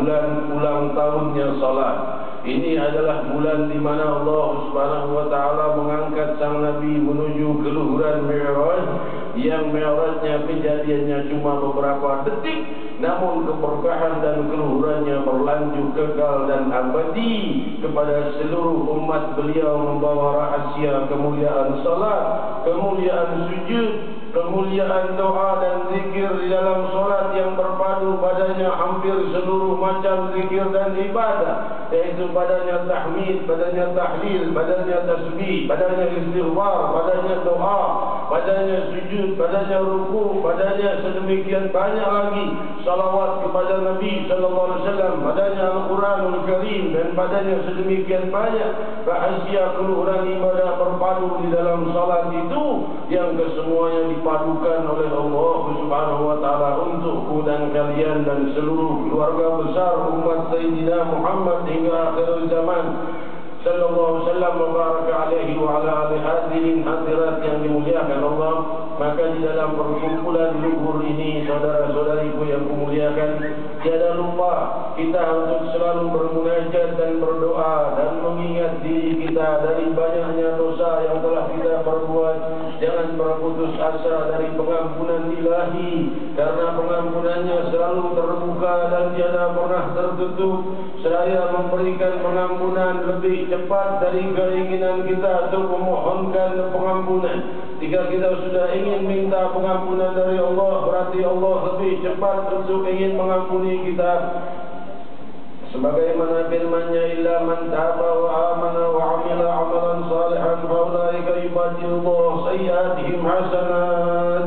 bulan ulang tahunnya salat. Ini adalah bulan di mana Allah Subhanahu wa taala mengangkat sang nabi menuju keluhuran Mi'raj, yang Mi'rajnya kejadiannya cuma beberapa detik, namun keberkahan dan keluhurannya berlanjut kekal dan abadi kepada seluruh umat beliau, membawa rahasia kemuliaan salat, kemuliaan sujud, kemuliaan doa dan zikir di dalam solat yang berpadu padanya hampir seluruh macam zikir dan ibadah, yaitu padanya tahmid, padanya tahlil, padanya tasbih, padanya istighfar, padanya doa, padanya sujud, padanya ruku, padanya sedemikian banyak lagi salawat kepada Nabi sallallahu alaihi wasallam, padanya Al-Quranul Karim, dan padanya sedemikian banyak rahasia keluhuran ibadah berpadu di dalam salat itu, yang kesemuanya dipadukan oleh Allah Subhanahu wa taala untukku dan kalian dan seluruh keluarga besar umat Sayyidina Muhammad hingga akhir zaman sallallahu alaihi wasallam wa baraka alaihi wa ala alihi hadirin hadirat yang dimuliakan Allah. Maka di dalam perkumpulan luhur ini, saudara-saudariku yang kumuliakan, tiada lupa kita untuk selalu bermunajat dan berdoa dan mengingat diri kita dari banyaknya dosa yang telah kita perbuat. Jangan berputus asa dari pengampunan ilahi, karena pengampunannya selalu terbuka dan tiada pernah tertutup. Seraya memberikan pengampunan lebih cepat dari keinginan kita untuk memohonkan pengampunan. Jika kita sudah ingin minta pengampunan dari Allah, berarti Allah lebih cepat untuk ingin mengampuni kita. Sebagaimana firman-Nya, illa man taba wa amana wa amila amalan salihan fa ulaika yubadilullahu sayyi'atihim hasanat.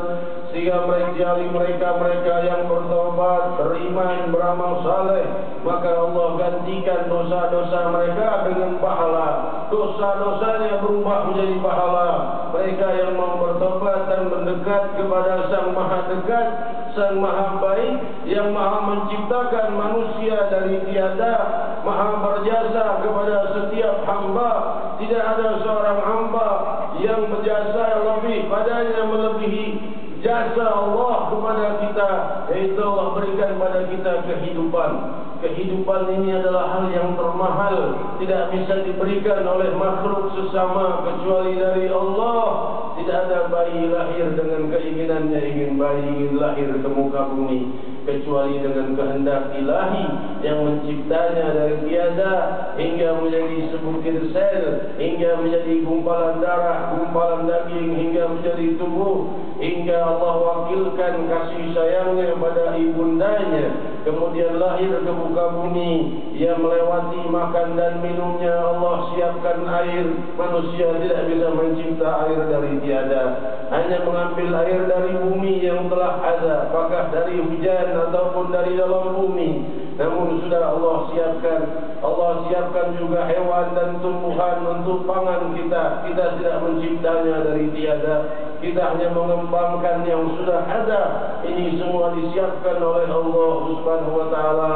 Sehingga mereka yang bertobat, beriman, beramal saleh, maka Allah gantikan dosa-dosa mereka dengan pahala. Dosa-dosanya berubah menjadi pahala. Mereka yang mau bertobat dan mendekat kepada Sang Maha Dekat, Sang Maha Baik, yang Maha menciptakan manusia dari tiada, Maha berjasa kepada setiap hamba. Tidak ada seorang hamba yang berjasa lebih padanya melebihi jasa Allah kepada kita, yaitu Allah berikan pada kita kehidupan. Kehidupan ini adalah hal yang termahal, tidak bisa diberikan oleh makhluk sesama kecuali dari Allah. Tidak ada bayi lahir dengan keinginannya ingin bayi ingin lahir ke muka bumi, kecuali dengan kehendak ilahi yang menciptanya dari tiada hingga menjadi sebutir sel, hingga menjadi gumpalan darah, gumpalan daging, hingga menjadi tubuh, hingga Allah wakilkan kasih sayangnya pada ibundanya, kemudian lahir ke muka bumi. Ia melewati makan dan minumnya, Allah siapkan air. Manusia tidak bisa mencipta air dari tiada, hanya mengambil air dari bumi yang telah ada, apakah dari hujan ataupun dari dalam bumi. Namun sudah Allah siapkan juga hewan dan tumbuhan untuk pangan kita. Kita tidak menciptanya dari tiada, kita hanya mengembangkan yang sudah ada. Ini semua disiapkan oleh Allah Subhanahu wa taala.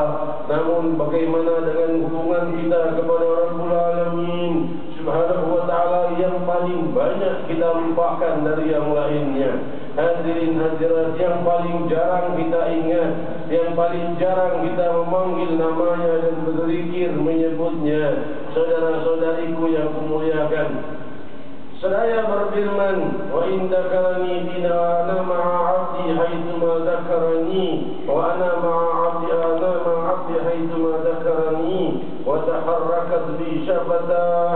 Namun bagaimana dengan hubungan kita kepada Rabbul Alamin Subhanahu wa taala yang paling banyak kita lupakan dari yang lainnya? Hadirin hadirat, yang paling jarang kita ingat, yang paling jarang kita memanggil namanya dan berzikir menyebutnya. Saudara-saudariku yang kumuliakan, Seraya berfirman, wa in dakarani bina ana ma'a abdi haitsuma dakarani wa ana ma'a abdi haitsuma dakarani wa taharrakat bi syafatah.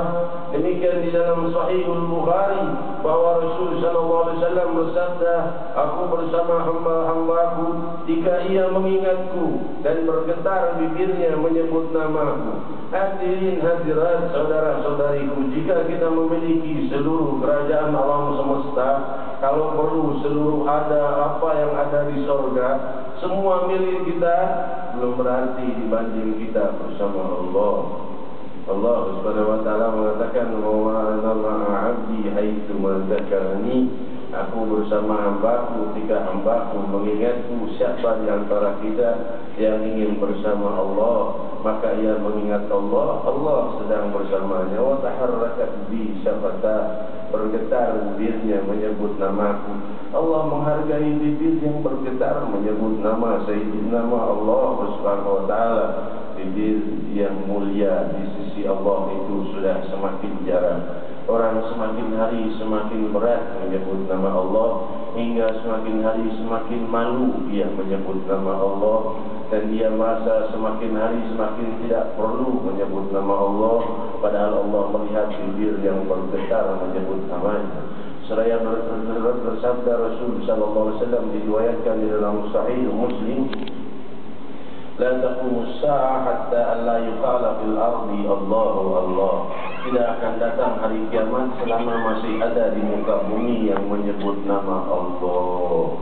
Demikian di dalam Sahihul Bukhari bahwa Rasul sallallahu alaihi wasallam bersabda, aku bersama hamba-hambaku jika ia mengingatku dan bergetar bibirnya menyebut namaku. Hadirin hadirat saudara-saudariku, jika kita memiliki seluruh kerajaan alam semesta, kalau perlu seluruh apa yang ada di surga, semua milik kita, belum berarti dibanding kita bersama Allah. Allah Subhanahu wa taala mengatakan, wa ana ma'a 'abdi haitsu ma dzakarani. Aku bersama hambaku ketika hambaku mengingatku. Siapa di antara kita yang ingin bersama Allah, maka ia mengingat Allah, Allah sedang bersamanya. Wa taharrakat bi syafatah, bergetar bibirnya menyebut namaku. Allah menghargai bibir yang bergetar menyebut nama Sayyidina Allah Subhanahu wa taala. mulia di sisi Allah itu sudah semakin jarang. Orang semakin hari semakin berat menyebut nama Allah, hingga semakin hari semakin malu dia menyebut nama Allah, dan dia merasa semakin hari semakin tidak perlu menyebut nama Allah, padahal Allah melihat bibir yang bergetar menyebut namanya. Seraya bersabda Rasul sallallahu alaihi wasallam, diriwayatkan di dalam Sahih Muslim, la taqumus sa'a hatta an la yuqala fil ardi Allahu Allah. Tidak akan datang hari kiamat selama masih ada di muka bumi yang menyebut nama Allah.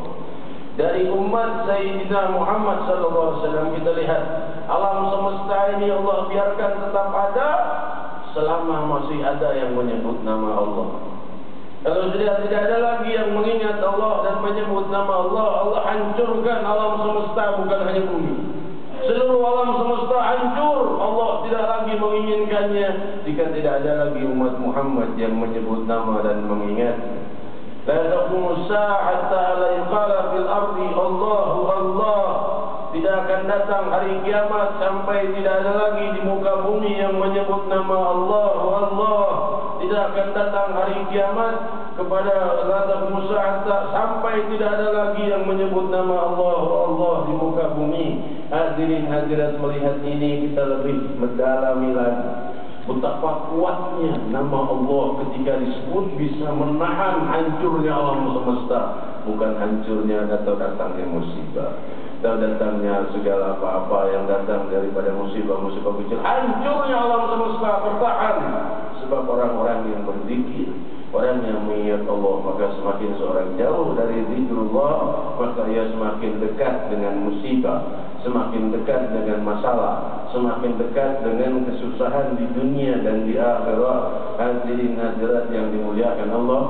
Dari umat Sayyidina Muhammad sallallahu alaihi wasallam kita lihat, alam semesta ini Allah biarkan tetap ada selama masih ada yang menyebut nama Allah. Kalau sudah tidak ada lagi yang mengingat Allah dan menyebut nama Allah, Allah hancurkan alam semesta, bukan hanya bumi. Seluruh alam semesta hancur. Allah tidak lagi menginginkannya jika tidak ada lagi umat Muhammad yang menyebut nama dan mengingat. La taqumus sa'a hatta la yuqala fil ardi Allahu Allah. Tidak akan datang hari kiamat sampai tidak ada lagi di muka bumi yang menyebut nama Allahu Allah. Tidak akan datang hari kiamat kepada Raja Musa sampai tidak ada lagi yang menyebut nama Allah Allah di muka bumi. Hadirin hadirat, melihat ini kita lebih mendalami lagi betapa kuatnya nama Allah ketika disebut bisa menahan hancurnya alam semesta, bukan hancurnya atau datangnya musibah atau datangnya segala apa-apa yang datang daripada musibah-musibah kecil. Hancurnya alam semesta bertahan sebab orang-orang yang berzikir, orang yang mengingat Allah, maka semakin seorang jauh dari zikrullah, maka ia semakin dekat dengan musibah, semakin dekat dengan masalah, semakin dekat dengan kesusahan di dunia dan di akhirat. Hadirin hadirat yang dimuliakan Allah,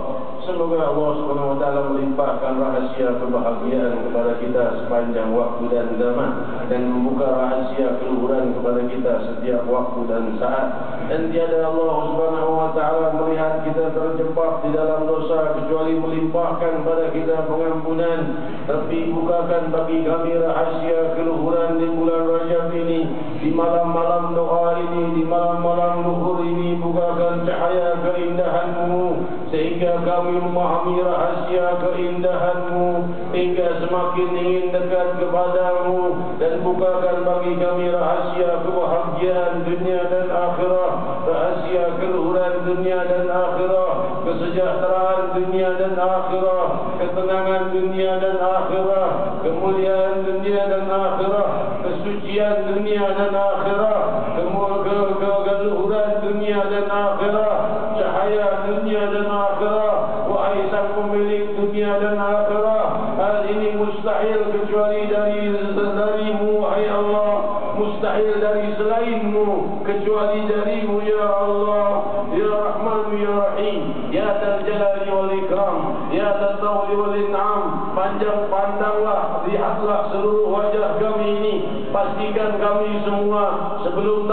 semoga Allah Subhanahu wa taala melimpahkan rahasia kebahagiaan kepada kita sepanjang waktu dan zaman, dan membuka rahasia keluhuran kepada kita setiap waktu dan saat. Dan tiada Allah Subhanahu wa taala melihat kita terjebak di dalam dosa kecuali melimpahkan pada kita pengampunan. Tapi bukakan bagi kami rahasia keluhuran di bulan Rajab ini, di malam-malam doa ini, di malam-malam luhur ini. Bukakan cahaya keindahan-Mu sehingga kami memahami rahasia keindahan-Mu, hingga semakin ingin dekat kepada-Mu. Dan bukakan bagi kami rahasia kebahagiaan dunia dan akhirat, rahasia keluhuran dunia dan akhirat, kesejahteraan dunia dan akhirat, ketenangan dunia dan akhirat, kemuliaan dunia dan akhirat, kesucian dunia dan akhirat, keluhuran dunia dan akhirat, cahaya dunia dan akhirat. Wahai sang pemilik dunia dan akhirat, hal ini mustahil kecuali dari-Mu, wahai Allah. Mustahil dari selain-Mu kecuali dari-Mu, ya Allah, ya Rahman, ya Rahim, ya Dzal Jalali wal Ikram, ya Dzal Tawli wal In'am. Panjang pandanglah, lihatlah seluruh wajah kami ini. Pastikan kami semua sebelum